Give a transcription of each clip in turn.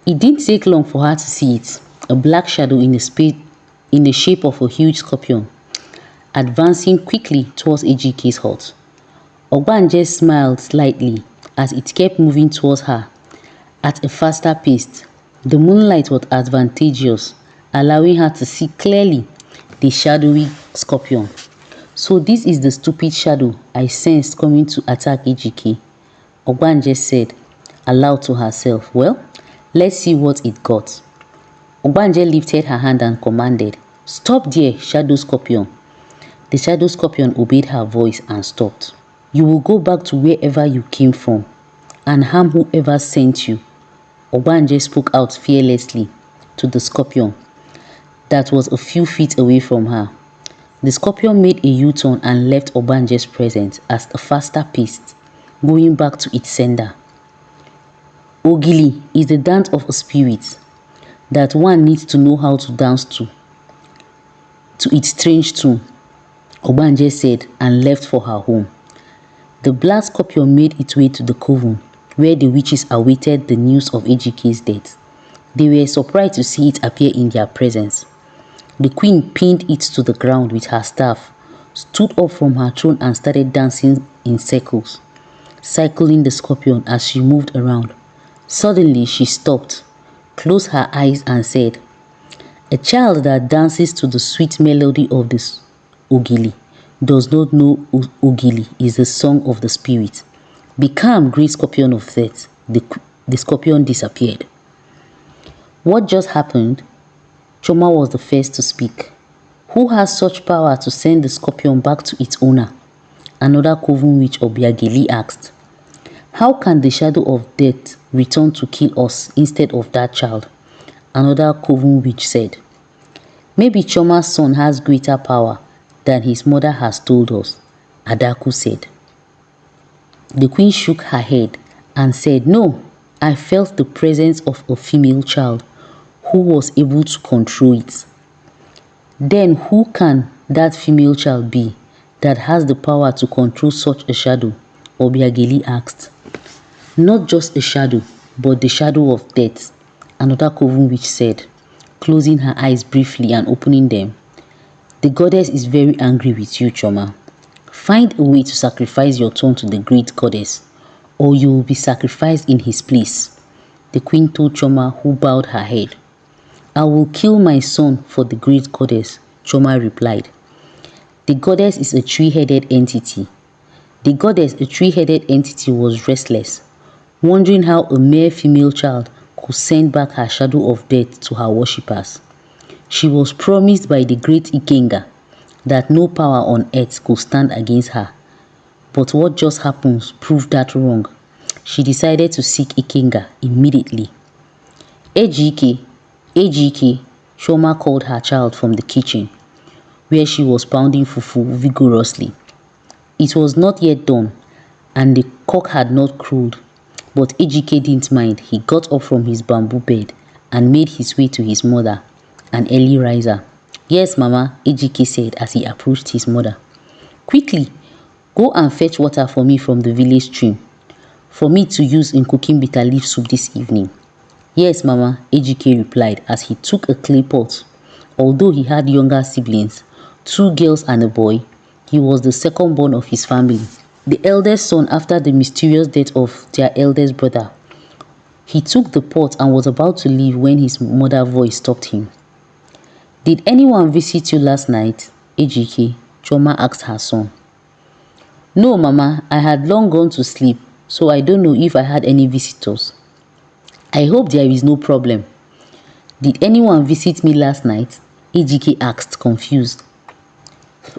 It didn't take long for her to see it, a black shadow in the shape of a huge scorpion, advancing quickly towards Ejike's hut. Obanje smiled slightly as it kept moving towards her at a faster pace. The moonlight was advantageous, allowing her to see clearly the shadowy scorpion. So this is the stupid shadow I sensed coming to attack Ejike, Obanje said aloud to herself. Well, let's see what it got. Obanje lifted her hand and commanded, "Stop there, shadow scorpion." The shadow scorpion obeyed her voice and stopped. "You will go back to wherever you came from and harm whoever sent you," Obanje spoke out fearlessly to the scorpion that was a few feet away from her. The scorpion made a U-turn and left Obanje's presence at a faster pace, going back to its sender. Ogili is the dance of a spirit that one needs to know how to dance to its strange tune, Obanje said and left for her home. The black scorpion made its way to the coven where the witches awaited the news of Ejike's death. They were surprised to see it appear in their presence. The queen pinned it to the ground with her staff, stood up from her throne and started dancing in circles, cycling the scorpion as she moved around. Suddenly she stopped, closed her eyes and said, "A child that dances to the sweet melody of this Ogili does not know Ogili is the song of the spirit. Be calm, great scorpion of death." The scorpion disappeared. What just happened? Choma was the first to speak. Who has such power to send the scorpion back to its owner? Another coven witch Obiageli asked. How can the shadow of death return to kill us instead of that child? Another coven witch said. Maybe Choma's son has greater power than his mother has told us, Adaku said. The queen shook her head and said, No, I felt the presence of a female child who was able to control it. Then who can that female child be that has the power to control such a shadow? Obiageli asked. Not just a shadow, but the shadow of death, another coven witch said, closing her eyes briefly and opening them. The goddess is very angry with you, Choma. Find a way to sacrifice your turn to the great goddess, or you will be sacrificed in his place, the queen told Choma, who bowed her head. I will kill my son for the great goddess, Choma replied. The goddess is a three-headed entity. The goddess, a three-headed entity, was restless, wondering how a mere female child could send back her shadow of death to her worshippers. She was promised by the great Ikenga that no power on earth could stand against her. But what just happened proved that wrong. She decided to seek Ikenga immediately. Ejike, Shoma called her child from the kitchen, where she was pounding fufu vigorously. It was not yet dawn, and the cock had not crowed, but Ejike didn't mind. He got up from his bamboo bed and made his way to his mother, an early riser. Yes, Mama, Ejike said as he approached his mother. Quickly, go and fetch water for me from the village stream, for me to use in cooking bitter leaf soup this evening. Yes, Mama, Ejike replied as he took a clay pot. Although he had younger siblings, 2 girls and a boy, he was the second born of his family, the eldest son after the mysterious death of their eldest brother. He took the pot and was about to leave when his mother's voice stopped him. Did anyone visit you last night, Ejike? Choma asked her son. No, Mama, I had long gone to sleep, so I don't know if I had any visitors. I hope there is no problem. Did anyone visit me last night? Ejike asked, confused.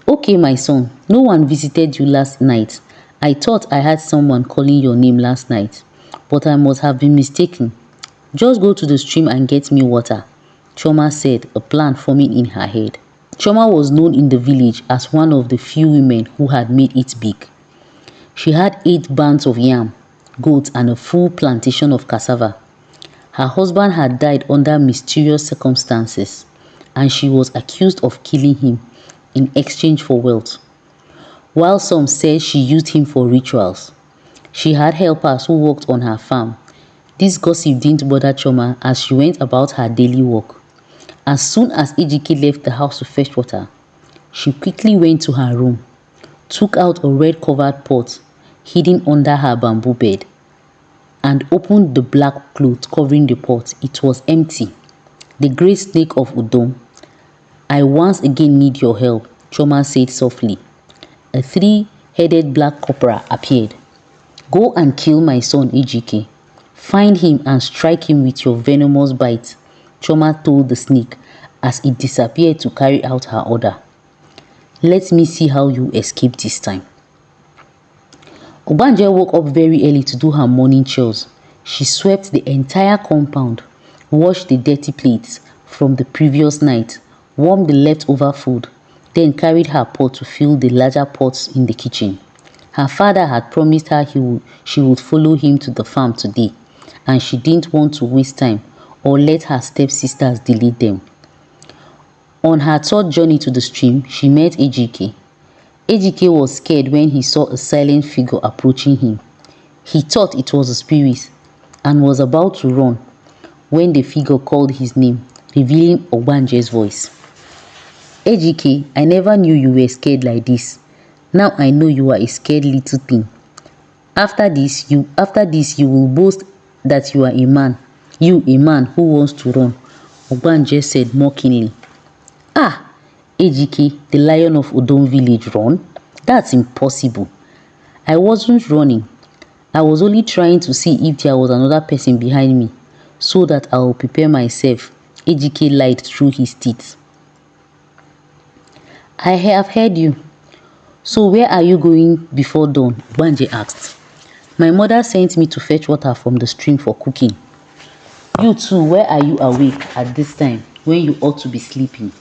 Okay, my son, no one visited you last night. I thought I had someone calling your name last night, but I must have been mistaken. Just go to the stream and get me water, Choma said, a plan forming in her head. Choma was known in the village as one of the few women who had made it big. She had 8 bands of yam, goats, and a full plantation of cassava. Her husband had died under mysterious circumstances, and she was accused of killing him in exchange for wealth. While some said she used him for rituals, she had helpers who worked on her farm, This gossip didn't bother Choma as she went about her daily work. As soon as Ejike left the house to fetch water, she quickly went to her room, took out a red-covered pot hidden under her bamboo bed, and opened the black cloth covering the pot. It was empty. The great snake of Udom. I once again need your help, Choma said softly. A three-headed black cobra appeared. Go and kill my son Ejike. Find him and strike him with your venomous bite, Choma told the snake as it disappeared to carry out her order. Let me see how you escape this time. Obanje woke up very early to do her morning chores. She swept the entire compound, washed the dirty plates from the previous night, warmed the leftover food, then carried her pot to fill the larger pots in the kitchen. Her father had promised her she would follow him to the farm today, and she didn't want to waste time or let her stepsisters delay them. On her third journey to the stream, she met Ejike. Ejike was scared when he saw a silent figure approaching him. He thought it was a spirit and was about to run when the figure called his name, revealing Obanje's voice. Ejike, I never knew you were scared like this. Now I know you are a scared little thing. After this you will boast that you are a man. You, a man who wants to run, Obanje said mockingly. Ah, Ejike, the lion of Udom village, run? That's impossible. I wasn't running. I was only trying to see if there was another person behind me, so that I will prepare myself, Ejike lied through his teeth. I have heard you. So where are you going before dawn? Obanje asked. My mother sent me to fetch water from the stream for cooking. You too, where are you awake at this time when you ought to be sleeping?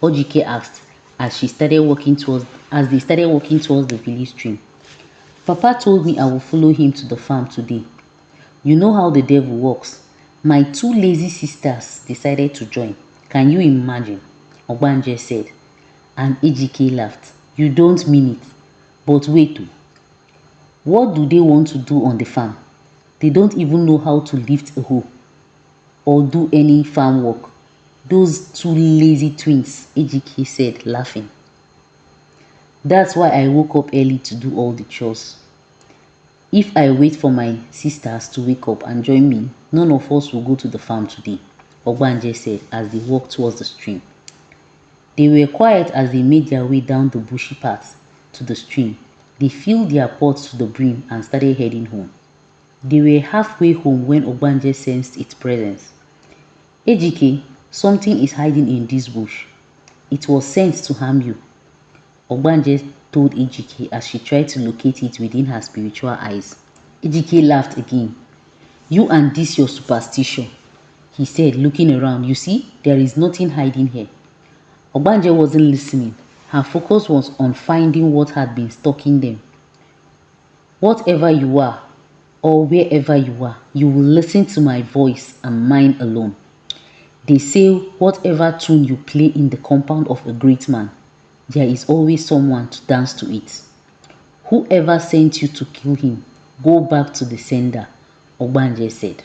Ejike asked as they started walking towards the village stream. Papa told me I will follow him to the farm today. You know how the devil works. My two lazy sisters decided to join. Can you imagine? Obanje said, and Ejike laughed. You don't mean it. But wait. What do they want to do on the farm? They don't even know how to lift a hoe or do any farm work. Those two lazy twins, Ejike said, laughing. That's why I woke up early to do all the chores. If I wait for my sisters to wake up and join me, none of us will go to the farm today, Obanje said as they walked towards the stream. They were quiet as they made their way down the bushy path to the stream. They filled their pots to the brim and started heading home. They were halfway home when Obanje sensed its presence. Ejike, something is hiding in this bush. It was sent to harm you, Obanje told Ejike as she tried to locate it within her spiritual eyes. Ejike laughed again. You and this your superstition, he said, looking around. You see, there is nothing hiding here. Obanje wasn't listening. Her focus was on finding what had been stalking them. Whatever you are, or wherever you are, you will listen to my voice and mine alone. They say whatever tune you play in the compound of a great man, there is always someone to dance to it. Whoever sent you to kill him, go back to the sender, Obanje said.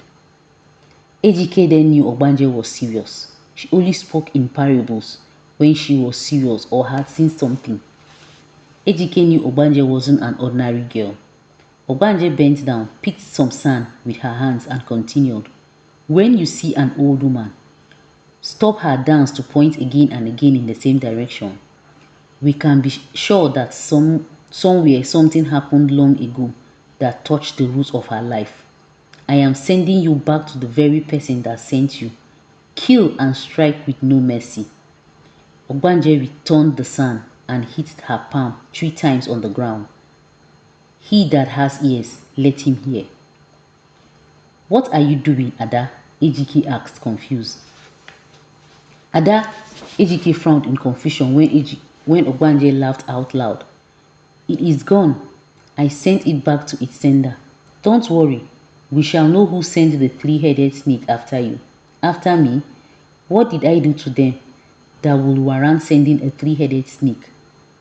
Ejike then knew Obanje was serious. She only spoke in parables when she was serious or had seen something. Ejike knew Obanje wasn't an ordinary girl. Obanje bent down, picked some sand with her hands and continued. When you see an old woman, stop her dance to point again and again in the same direction. We can be sure that somewhere something happened long ago that touched the roots of her life. I am sending you back to the very person that sent you. Kill and strike with no mercy. Obanje returned the sand and hit her palm 3 times on the ground. He that has ears, let him hear. What are you doing, Ada? Ejike asked, confused. Ada, Ejike frowned in confusion when Obanje laughed out loud. It is gone. I sent it back to its sender. Don't worry. We shall know who sent the 3-headed snake after you. After me? What did I do to them that will warrant sending a 3-headed snake?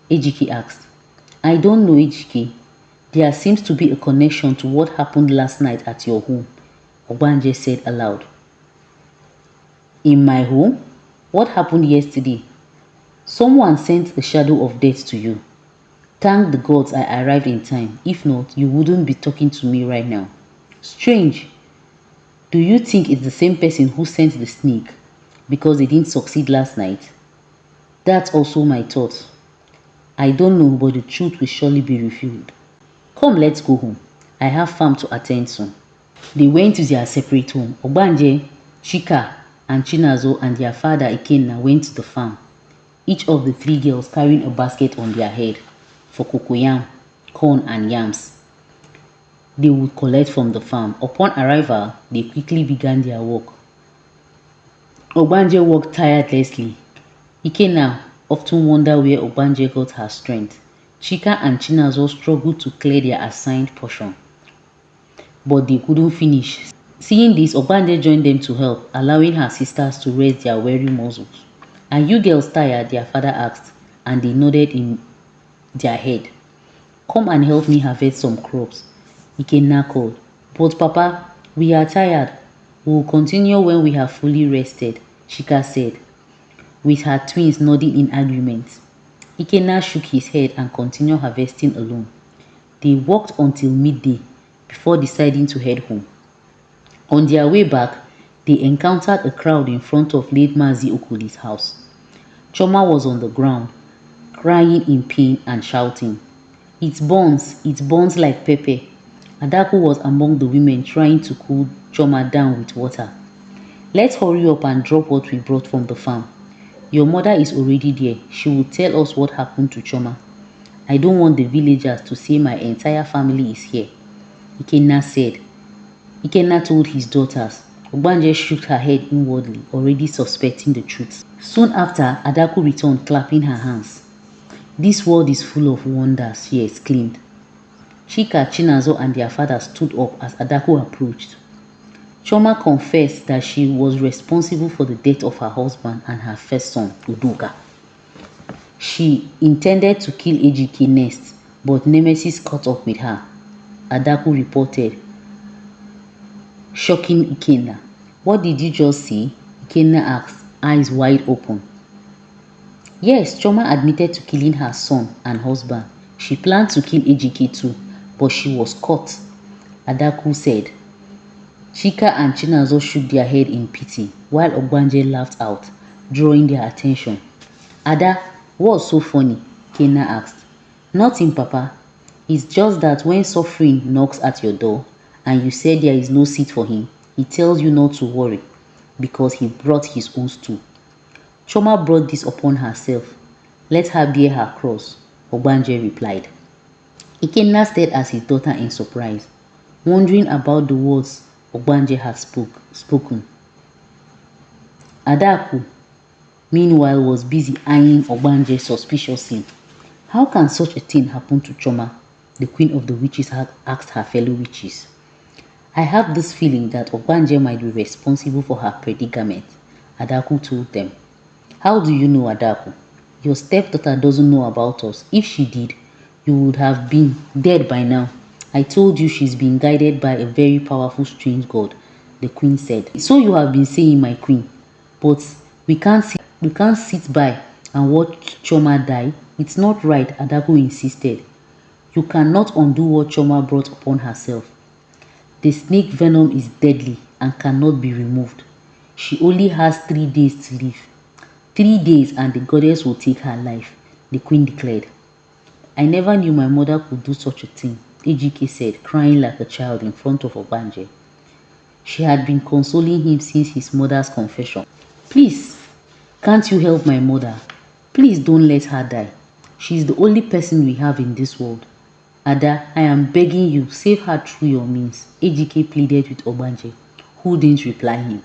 Ejike asked. I don't know, Ejike. There seems to be a connection to what happened last night at your home. Obanje said aloud. In my home? What happened yesterday? Someone sent a shadow of death to you. Thank the gods I arrived in time. If not, you wouldn't be talking to me right now. Strange. Do you think it's the same person who sent the snake because they didn't succeed last night? That's also my thought. I don't know, but the truth will surely be revealed. Come, let's go home. I have farm to attend to. They went to their separate home. Obanje, Chika, and Chinazo and their father Ikenna went to the farm. Each of the three girls carrying a basket on their head for cocoyam, corn and yams they would collect from the farm. Upon arrival, they quickly began their work. Obanje worked tirelessly. Ikenna often wondered where Obanje got her strength. Chika and Chinazo struggled to clear their assigned portion, but they couldn't finish. Seeing this, Obanje joined them to help, allowing her sisters to rest their weary muscles. Are you girls tired? Their father asked, and they nodded in their head. Come and help me harvest some crops, Ikenna called. But Papa, we are tired. We will continue when we have fully rested, Chika said, with her twins nodding in agreement. Ikenna shook his head and continued harvesting alone. They worked until midday before deciding to head home. On their way back, they encountered a crowd in front of late Mazi Okuli's house. Choma was on the ground, crying in pain and shouting, it burns like pepper. Adaku was among the women trying to cool Choma down with water. Let's hurry up and drop what we brought from the farm. Your mother is already there. She will tell us what happened to Choma. I don't want the villagers to say my entire family is here, Ikenna said. Ikenna told his daughters. Obanje shook her head inwardly, already suspecting the truth. Soon after, Adaku returned, clapping her hands. This world is full of wonders, she exclaimed. Chika, Chinazo, and their father stood up as Adaku approached. Choma confessed that she was responsible for the death of her husband and her first son, Udoka. She intended to kill Ejike next, but Nemesis caught up with her, Adaku reported, shocking Ikenna. What did you just see? Ikenna asked, eyes wide open. Yes, Choma admitted to killing her son and husband. She planned to kill Ejike too, but she was caught, Adaku said. Chika and Chinazo shook their head in pity, while Obanje laughed out, drawing their attention. Ada, what's so funny? Ikenna asked. Nothing, Papa. It's just that when suffering knocks at your door, and you say there is no seat for him, he tells you not to worry, because he brought his own stool. Choma brought this upon herself. Let her bear her cross, Obanje replied. Ikenna stared at his daughter in surprise, wondering about the words Obanje had spoken. Adaku, meanwhile, was busy eyeing Obanje suspiciously. How can such a thing happen to Choma? The queen of the witches had asked her fellow witches. I have this feeling that Obanje might be responsible for her predicament, Adaku told them. How do you know, Adaku? Your stepdaughter doesn't know about us. If she did, you would have been dead by now. I told you she's being guided by a very powerful strange god, the queen said. So you have been saying, my queen, but we can't sit by and watch Choma die. It's not right, Adaku insisted. You cannot undo what Choma brought upon herself. The snake venom is deadly and cannot be removed. She only has 3 days to live. 3 days and the goddess will take her life, the queen declared. I never knew my mother could do such a thing, Ejike said, crying like a child in front of Obanje. She had been consoling him since his mother's confession. Please, can't you help my mother? Please don't let her die. She is the only person we have in this world. Ada, I am begging you, save her through your means, Ejike pleaded with Obanje, who didn't reply him.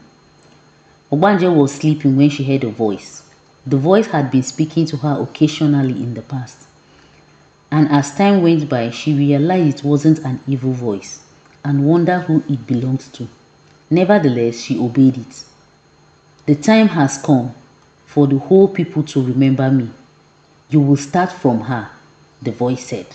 Obanje was sleeping when she heard a voice. The voice had been speaking to her occasionally in the past. And as time went by, she realized it wasn't an evil voice and wondered who it belonged to. Nevertheless, she obeyed it. The time has come for the whole people to remember me. You will start from her, the voice said.